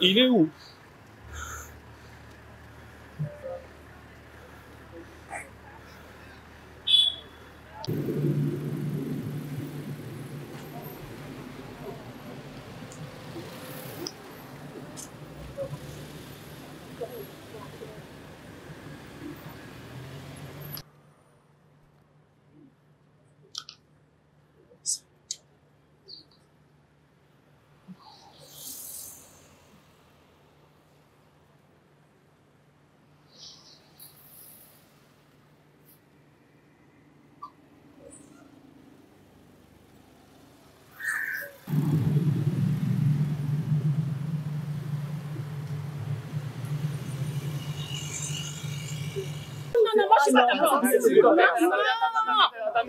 Il est où?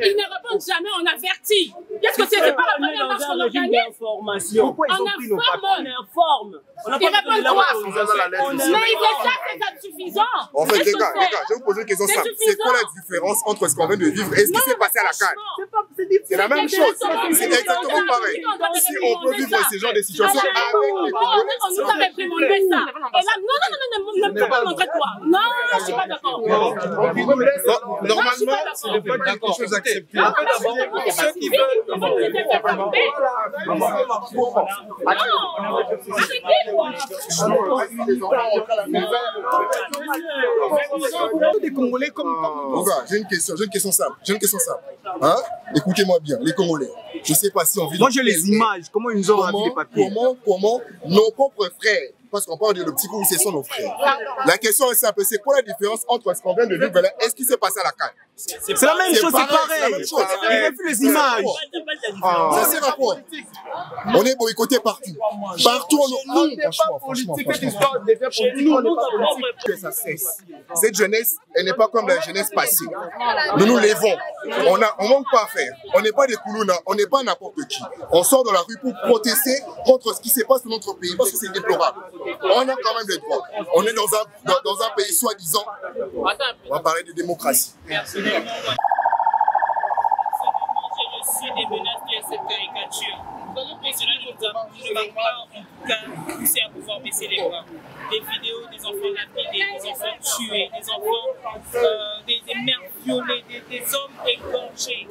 Ils ne répondent jamais, on avertit. Qu'est-ce que c'est? C'est pas la première marche qu'on organise. Pourquoi ils ont pris nos papiers? On informe. On n'a pas répondent quoi? Mais ça, c'est insuffisant. En fait, les gars, je vais vous poser une question simple. C'est quoi la différence entre ce qu'on vient de vivre et ce qui s'est passé à la CAN? C'est la même chose. C'est exactement pareil. Si on peut vivre ce genre de situation avec les Congolais, on nous a réprimandé ça. Et là, non, ne peux pas montrer toi. Non, je ne suis pas d'accord. Normalement, c'est pas quelque chose accepté. Ceux qui veulent. Des Congolais comme j'ai une question simple. Hein? Écoutez-moi bien, les Congolais. Je ne sais pas si on vit. Moi, j'ai les images. Comment ils nous ont rempli les papiers? Comment nos propres frères, parce qu'on parle de le petit coup, ce sont nos frères. La question est simple, c'est quoi la différence entre ce qu'on vient de vivre là et ce qui s'est passé à la CAN? C'est la même chose, c'est pareil. Ils refusent les images. Ça sert à quoi? On est boycotté partout. Partout, franchement. Que ça cesse. Cette jeunesse, elle n'est pas comme la jeunesse passée. Nous nous levons. On manque pas à faire. On n'est pas des Koulouna, on n'est pas n'importe qui. On sort dans la rue pour protester contre ce qui se passe dans notre pays parce que c'est déplorable. On a quand même des droits. On est dans un pays soi-disant. On va parler de démocratie. Merci. J'ai reçu des menaces de cette caricature. Et cela ne va pas en tout cas pousser à pouvoir baisser les bras. Des vidéos des enfants lapidés, des enfants tués, des enfants, des mères violées, des hommes égorgés.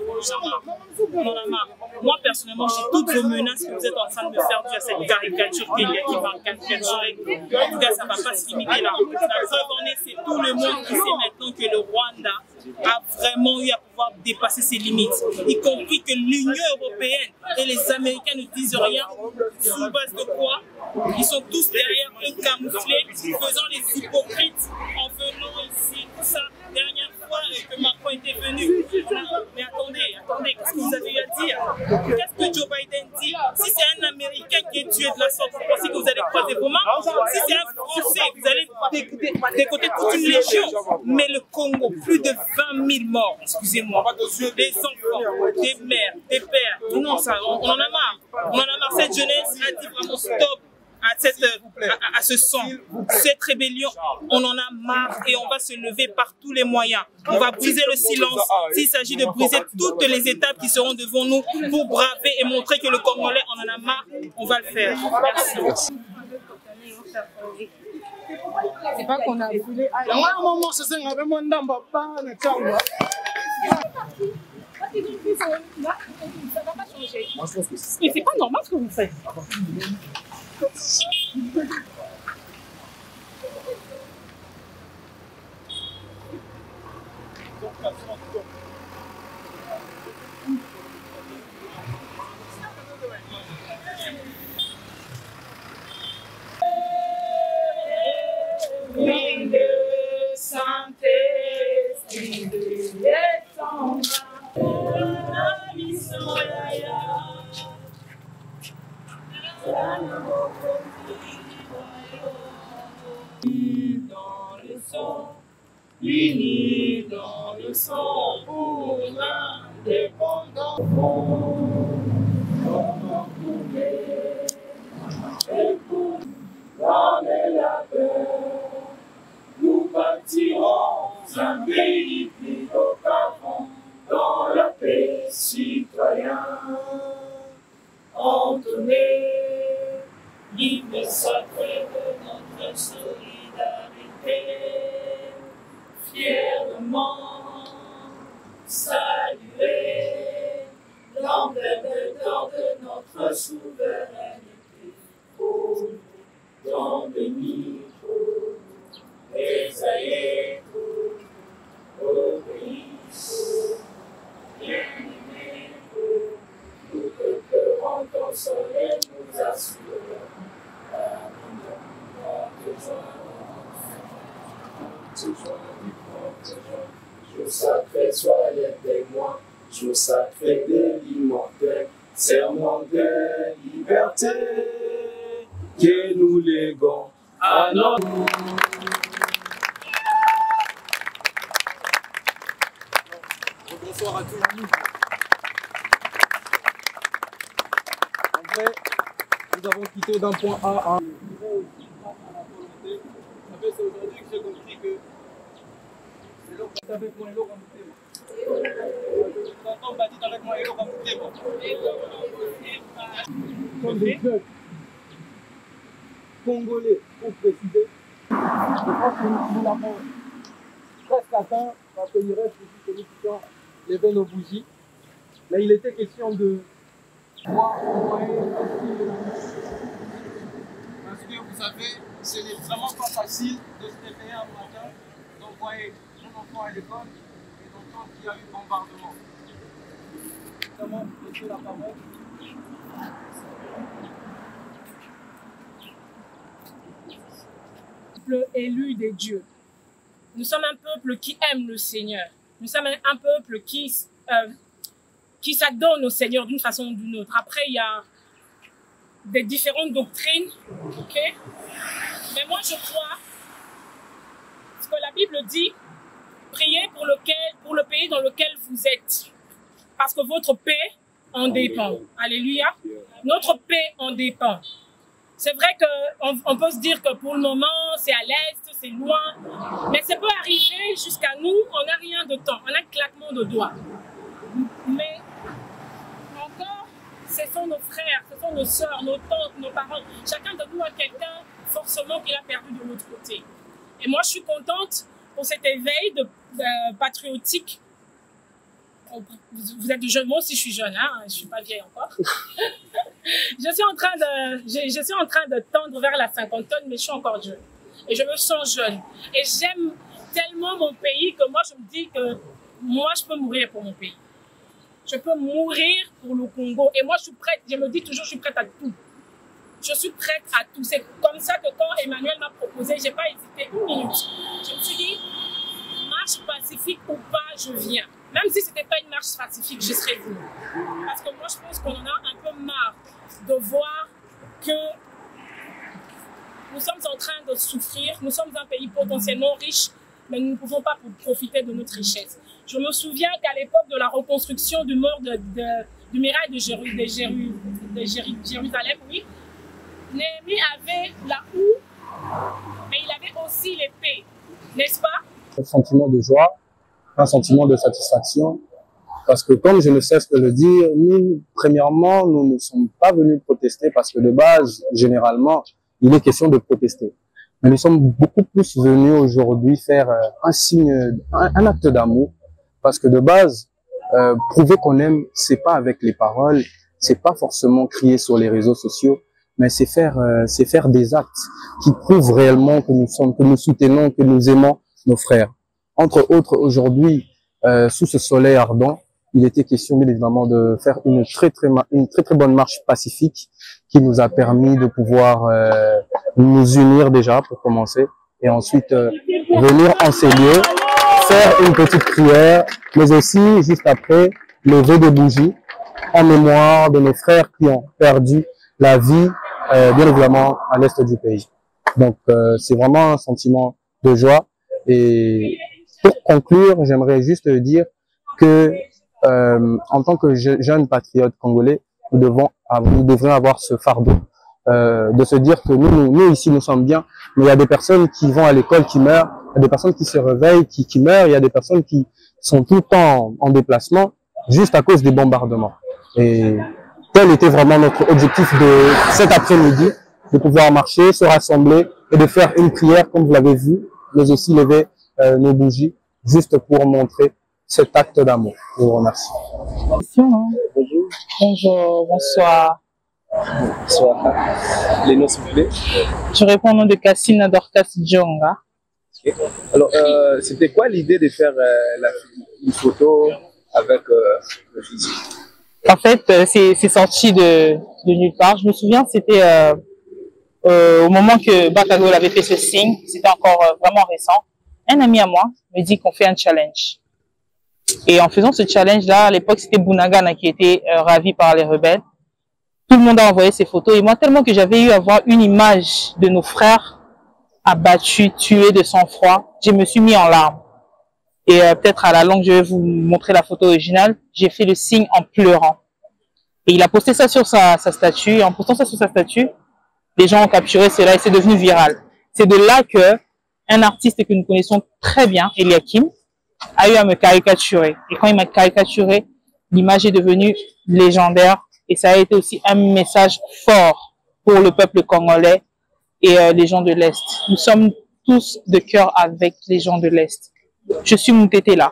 On en a marre. Moi, personnellement, j'ai toutes vos menaces que vous êtes en train de me faire due à cette caricature qui va caricaturer. En tout cas, ça ne va pas se limiter là. La preuve en est, c'est tout le monde qui sait maintenant que le Rwanda a vraiment eu à pouvoir dépasser ses limites, y compris que l'Union européenne et les Américains ne disent rien. Sous base de quoi? Ils sont tous derrière eux camouflés, faisant les hypocrites en venant ici, tout ça. Dernière fois que Macron était venu. Mais attendez, qu'est-ce que vous avez eu à dire? Qu'est-ce que Joe Biden dit? Si c'est un Américain qui est tué de la sorte, vous pensez que vous allez croiser vos mains? Si c'est un Français, vous allez décoter toute une légion. Mais le Congo, plus de 20 000 morts, excusez-moi. Des enfants, des mères, des pères. Non, ça, on en a marre. On en a marre. Cette jeunesse a dit vraiment stop à ce sang, cette rébellion. On en a marre et on va se lever par tous les moyens. On va briser le silence. S'il s'agit de briser toutes les étapes qui seront devant nous pour braver et montrer que le Congolais en a marre, on va le faire. Merci. C'est pas qu'on a voulu. Mais c'est pas normal ce que vous faites. unis dans le sang pour l'indépendance. Et pour ramener la paix, nous bâtirons un pays plus beau qu'avant, dans la paix citoyen. Entonner l'hymne sacré de notre solidarité, fièrement saluer l'emblème d'or de notre souveraineté. Dans le niveau, les aïeux obéissent, bien-aimés, nous pleurons ton soleil nous assure. Jour sacré, soyez témoins, jour sacré de l'immortel, serment de liberté que nous léguons à notre. Bonsoir à tous. En vrai, nous avons quitté d'un point A à un. C'est aujourd'hui que j'ai compris que c'est l'eau qui avec moi et l'eau comme t'es. Bâtit avec moi et l'eau comme t'es. Comme des jeunes congolais, pour préciser, je pense que nous l'avons presque atteint parce qu'il reste juste que nous puissions lever nos bougies. Mais il était question de pouvoir envoyer parce que vous savez, ce n'est vraiment pas facile de se réveiller un matin, d'envoyer mon enfant à l'école et d'entendre qu'il y a eu bombardement. Notamment, je la parole. Peuple élu des dieux. Nous sommes un peuple qui aime le Seigneur. Nous sommes un peuple qui s'adonne au Seigneur d'une façon ou d'une autre. Après, il y a des différentes doctrines, ok? Mais moi, je crois ce que la Bible dit, priez pour le pays dans lequel vous êtes, parce que votre paix en dépend. Alléluia. Notre paix en dépend. C'est vrai qu'on peut se dire que pour le moment, c'est à l'est, c'est loin, mais ça peut arriver jusqu'à nous, on n'a rien de temps, on a un claquement de doigts. Mais encore, ce sont nos frères, ce sont nos sœurs, nos tantes, nos parents. Chacun de nous a quelqu'un forcément qu'il a perdu de l'autre côté. Et moi, je suis contente pour cet éveil patriotique. Vous êtes jeune, moi aussi je suis jeune, hein? Je ne suis pas vieille encore. je suis en train de tendre vers la cinquantaine, mais je suis encore jeune. Et je me sens jeune. Et j'aime tellement mon pays que moi je me dis que moi je peux mourir pour mon pays. Je peux mourir pour le Congo. Et moi je suis prête, je me dis toujours je suis prête à tout. Je suis prête à tout. C'est comme ça que quand Emmanuel m'a proposé, je n'ai pas hésité une minute. Je me suis dit, marche pacifique ou pas, je viens. Même si ce n'était pas une marche pacifique, je serais venue. Parce que moi, je pense qu'on en a un peu marre de voir que nous sommes en train de souffrir. Nous sommes un pays potentiellement riche, mais nous ne pouvons pas profiter de notre richesse. Je me souviens qu'à l'époque de la reconstruction du mur du muraille de Jérusalem, oui, Néhémie avait la houe, mais il avait aussi l'épée, n'est-ce pas? Un sentiment de joie, un sentiment de satisfaction, parce que comme je ne cesse de le dire, nous, premièrement, nous ne sommes pas venus protester parce que de base, généralement, il est question de protester. Mais nous sommes beaucoup plus venus aujourd'hui faire un signe, un acte d'amour, parce que de base, prouver qu'on aime, c'est pas avec les paroles, c'est pas forcément crier sur les réseaux sociaux, mais c'est faire des actes qui prouvent réellement que nous soutenons, que nous aimons nos frères. Entre autres, aujourd'hui, sous ce soleil ardent, il était question bien évidemment de faire une très bonne marche pacifique qui nous a permis de pouvoir nous unir déjà pour commencer et ensuite venir en ces lieux, faire une petite prière, mais aussi juste après lever des bougies en mémoire de nos frères qui ont perdu la vie bien évidemment à l'est du pays. Donc c'est vraiment un sentiment de joie et pour conclure, j'aimerais juste dire que en tant que jeunes patriotes congolais, nous devrions avoir ce fardeau de se dire que nous ici nous sommes bien, mais il y a des personnes qui vont à l'école qui meurent, il y a des personnes qui se réveillent qui meurent, il y a des personnes qui sont tout le temps en déplacement juste à cause des bombardements. Et tel était vraiment notre objectif de cet après-midi, de pouvoir marcher, se rassembler et de faire une prière comme vous l'avez vu, mais aussi lever nos bougies juste pour montrer cet acte d'amour. Je vous remercie. Bonjour. Bonjour, bonsoir. Bonsoir. Les noms, s'il vous plaît. Je réponds au nom de Cassina Dorcas Djonga. Okay. Alors, c'était quoi l'idée de faire une photo avec le fusil? En fait, c'est sorti de nulle part. Je me souviens, c'était au moment que Bakagol avait fait ce signe, c'était encore vraiment récent. Un ami à moi me dit qu'on fait un challenge. Et en faisant ce challenge-là, à l'époque, c'était Bounagana qui était ravi par les rebelles. Tout le monde a envoyé ses photos. Et moi, tellement que j'avais eu à voir une image de nos frères abattus, tués de sang-froid, je me suis mis en larmes. Et peut-être à la longue, je vais vous montrer la photo originale. J'ai fait le signe en pleurant. Et il a posté ça sur sa statue. Et en postant ça sur sa statue, les gens ont capturé cela et c'est devenu viral. C'est de là que un artiste que nous connaissons très bien, Eliakim, a eu à me caricaturer. Et quand il m'a caricaturé, l'image est devenue légendaire. Et ça a été aussi un message fort pour le peuple congolais et les gens de l'Est. Nous sommes tous de cœur avec les gens de l'Est. Je suis Moutete là.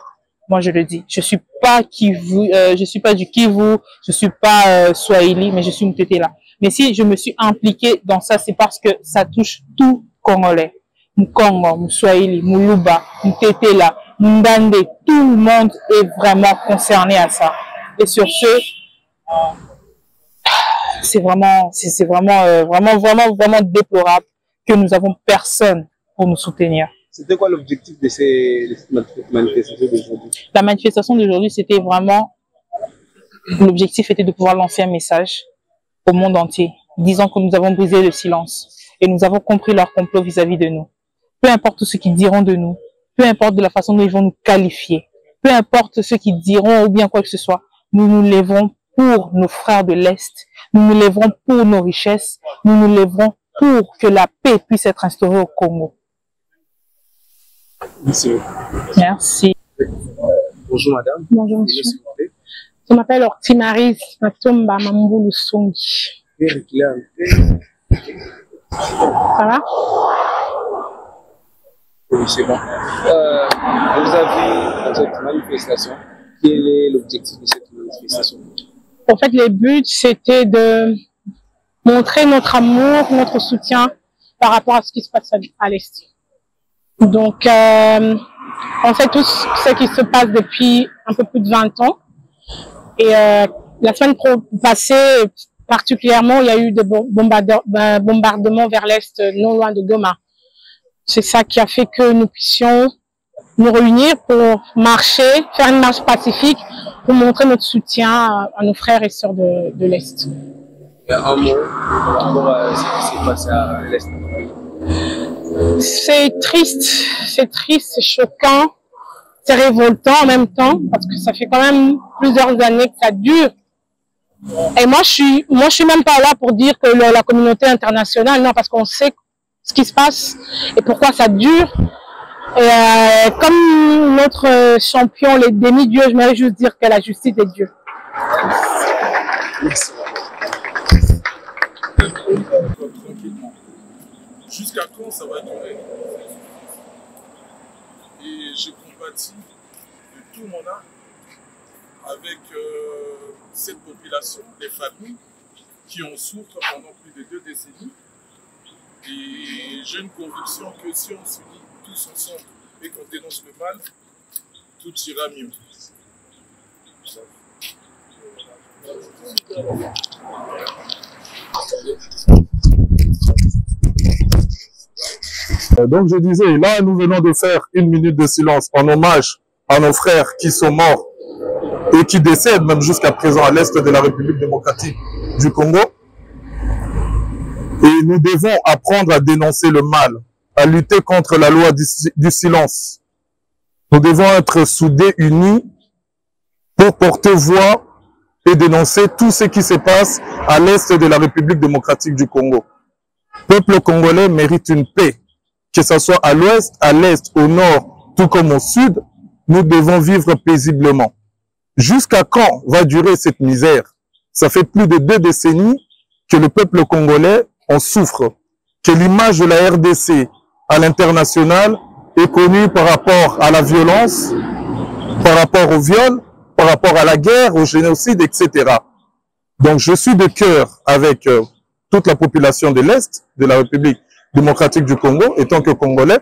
Moi, je le dis. Je suis pas Kivu, je suis pas du Kivu, je suis pas Swahili, mais je suis Moutete là. Mais si je me suis impliquée dans ça, c'est parce que ça touche tout Congolais. Mkongo, Mswahili, Muluba, Moutete là, Ndande, tout le monde est vraiment concerné à ça. Et sur ce, c'est vraiment déplorable que nous avons personne pour nous soutenir. C'était quoi l'objectif de cette manifestation d'aujourd'hui? La manifestation d'aujourd'hui, c'était vraiment, l'objectif était de pouvoir lancer un message au monde entier, disant que nous avons brisé le silence et nous avons compris leur complot vis-à-vis de nous. Peu importe ce qu'ils diront de nous, peu importe de la façon dont ils vont nous qualifier, peu importe ce qu'ils diront ou bien quoi que ce soit, nous nous lèverons pour nos frères de l'Est, nous nous lèverons pour nos richesses, nous nous lèverons pour que la paix puisse être instaurée au Congo. Merci. Merci. Bonjour madame. Bonjour monsieur. Je m'appelle Ortimaris Matomba Mamboulou Songi. Ça va? Oui, c'est bon. Vous avez cette manifestation. Quel est l'objectif de cette manifestation? En fait, le but, c'était de montrer notre amour, notre soutien par rapport à ce qui se passe à l'Est. Donc, on sait tous ce qui se passe depuis un peu plus de 20 ans. Et la semaine passée, particulièrement, il y a eu des bombardements vers l'Est, non loin de Goma. C'est ça qui a fait que nous puissions nous réunir pour marcher, faire une marche pacifique, pour montrer notre soutien à nos frères et sœurs de l'Est. Un mot par rapport à ce qui s'est passé à l'Est. C'est triste, c'est choquant, c'est révoltant en même temps, parce que ça fait quand même plusieurs années que ça dure. Et moi, je suis même pas là pour dire que la communauté internationale, non, parce qu'on sait ce qui se passe et pourquoi ça dure. Et comme notre champion, les demi-dieux, je voudrais juste dire que la justice est Dieu. Merci. Tranquillement. Jusqu'à quand ça va durer? Et j'ai combattu de tout mon âme avec cette population, les familles qui en souffrent pendant plus de 2 décennies. Et j'ai une conviction que si on s'unit tous ensemble et qu'on dénonce le mal, tout ira mieux. Donc je disais, là nous venons de faire 1 minute de silence en hommage à nos frères qui sont morts et qui décèdent même jusqu'à présent à l'est de la République démocratique du Congo. Et nous devons apprendre à dénoncer le mal, à lutter contre la loi du silence. Nous devons être soudés, unis, pour porter voix et dénoncer tout ce qui se passe à l'est de la République démocratique du Congo. Le peuple congolais mérite une paix, que ce soit à l'ouest, à l'est, au nord, tout comme au sud. Nous devons vivre paisiblement. Jusqu'à quand va durer cette misère? Ça fait plus de 2 décennies que le peuple congolais en souffre, que l'image de la RDC à l'international est connue par rapport à la violence, par rapport au viol, par rapport à la guerre, au génocide, etc. Donc je suis de cœur avec toute la population de l'Est, de la République démocratique du Congo, étant que Congolais,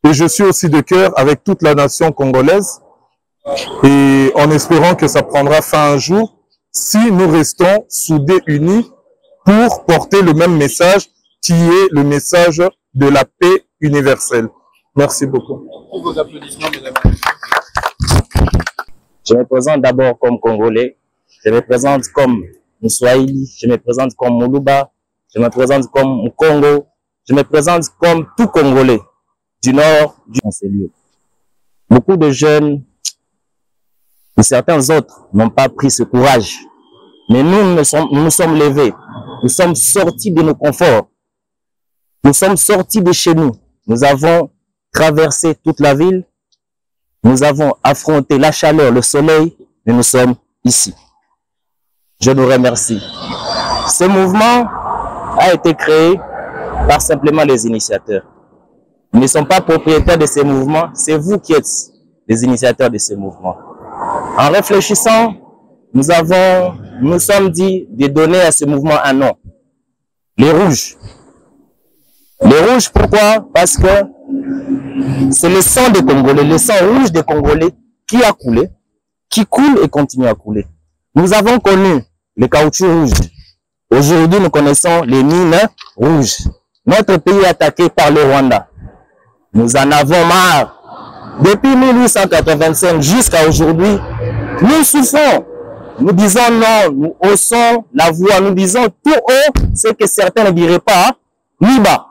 et je suis aussi de cœur avec toute la nation congolaise, et en espérant que ça prendra fin un jour, si nous restons soudés, unis, pour porter le même message, qui est le message de la paix universelle. Merci beaucoup. Pour vos applaudissements, mesdames. Je me présente d'abord comme Congolais, je me présente comme Moussouaïli, je me présente comme Moulouba, je me présente comme Mkongo, je me présente comme tout Congolais du Nord, du Lieu. Beaucoup de jeunes et certains autres n'ont pas pris ce courage. Mais nous nous sommes levés, nous sommes sortis de nos conforts, nous sommes sortis de chez nous, nous avons traversé toute la ville, nous avons affronté la chaleur, le soleil, et nous sommes ici. Je vous remercie. Ce mouvement a été créé par simplement les initiateurs. Nous ne sommes pas propriétaires de ces mouvements, c'est vous qui êtes les initiateurs de ces mouvements. En réfléchissant, nous sommes dit de donner à ce mouvement un nom. Les Rouges. Les Rouges, pourquoi? Parce que c'est le sang des Congolais, le sang rouge des Congolais qui a coulé, qui coule et continue à couler. Nous avons connu le caoutchouc rouge. Aujourd'hui, nous connaissons les mines rouges. Notre pays est attaqué par le Rwanda. Nous en avons marre. Depuis 1885 jusqu'à aujourd'hui, nous souffrons. Nous disons non, nous haussons la voix, nous disons tout haut ce que certains ne diraient pas, ni bas.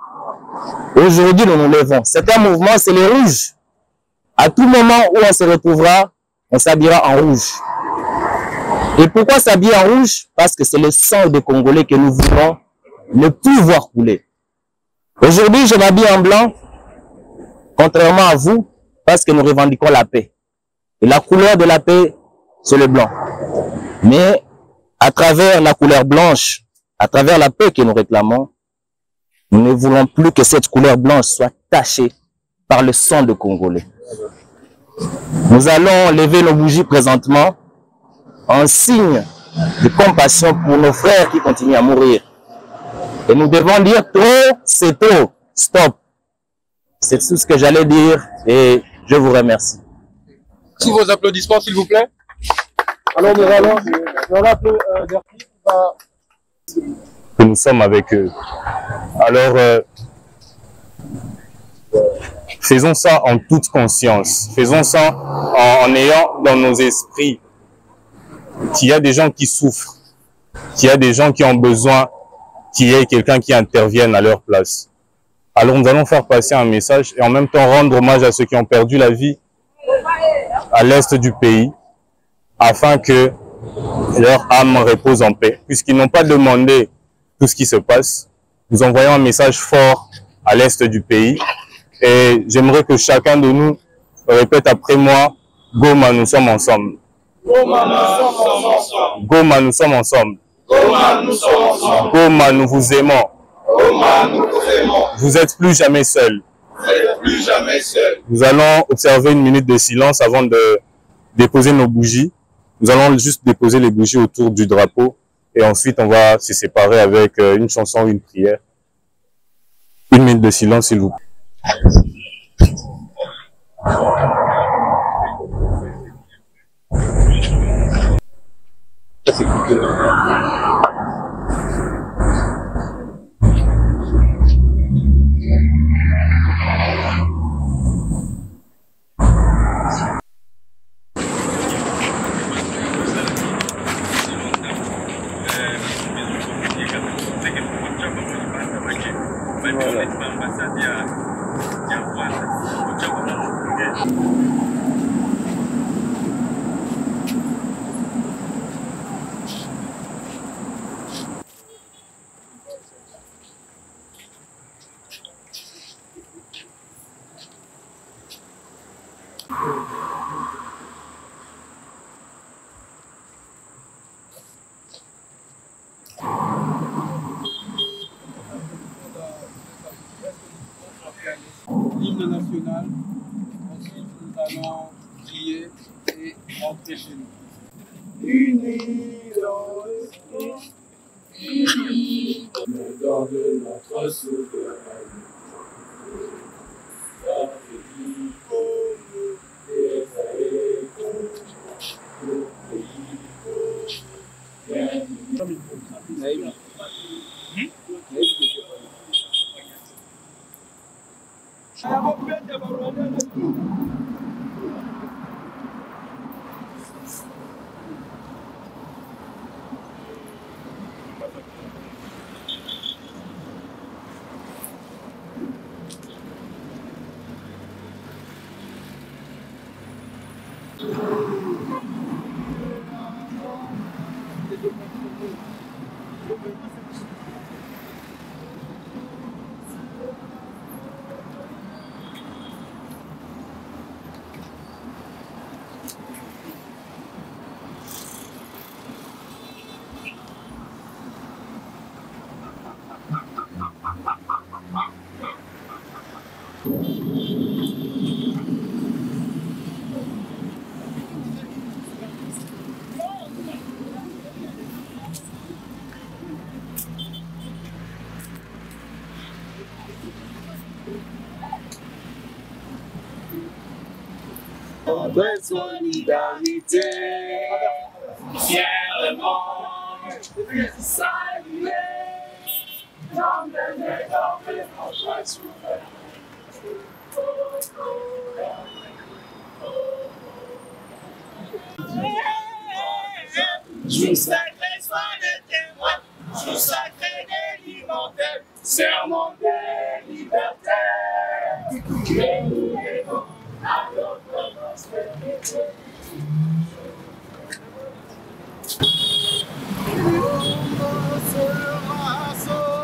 Aujourd'hui, nous nous levons. C'est un mouvement, c'est les rouges. À tout moment où on se retrouvera, on s'habillera en rouge. Et pourquoi s'habiller en rouge? Parce que c'est le sang des Congolais que nous voulons ne plus voir couler. Aujourd'hui, je m'habille en blanc, contrairement à vous, parce que nous revendiquons la paix. Et la couleur de la paix, c'est le blanc. Mais à travers la couleur blanche, à travers la paix que nous réclamons, nous ne voulons plus que cette couleur blanche soit tachée par le sang de Congolais. Nous allons lever nos bougies présentement en signe de compassion pour nos frères qui continuent à mourir. Et nous devons dire trop, c'est trop, stop. C'est tout ce que j'allais dire et je vous remercie. Sous vos applaudissements, s'il vous plaît. Alors nous allons rappeler que nous sommes avec eux. Alors, faisons ça en toute conscience. Faisons ça en ayant dans nos esprits qu'il y a des gens qui souffrent, qu'il y a des gens qui ont besoin qu'il y ait quelqu'un qui intervienne à leur place. Alors nous allons faire passer un message et en même temps rendre hommage à ceux qui ont perdu la vie à l'est du pays, afin que leur âme repose en paix. Puisqu'ils n'ont pas demandé tout ce qui se passe, nous envoyons un message fort à l'est du pays. Et j'aimerais que chacun de nous répète après moi, Goma, nous sommes ensemble. Goma, nous sommes ensemble. Goma, nous sommes ensemble. Goma, nous sommes ensemble. Goma, nous vous aimons. Goma, nous vous aimons. Vous êtes plus jamais seuls. Vous n'êtes plus jamais seuls. Nous allons observer une minute de silence avant de déposer nos bougies. Nous allons juste déposer les bougies autour du drapeau et ensuite on va se séparer avec une chanson ou une prière. Une minute de silence, s'il vous plaît. Voilà. l'hymne national. Ensuite, nous allons prier et rentrer chez nous. Unis dans l'esprit, unis dans de notre souverain. De solidarité, fièrement saluer, j'emmène dans mes bras souverains. Jour sacré, sois le témoin, jour sacré d'alimentaire, serment des libertés. Que nous aidons à notre prospérité. On sera sauvé.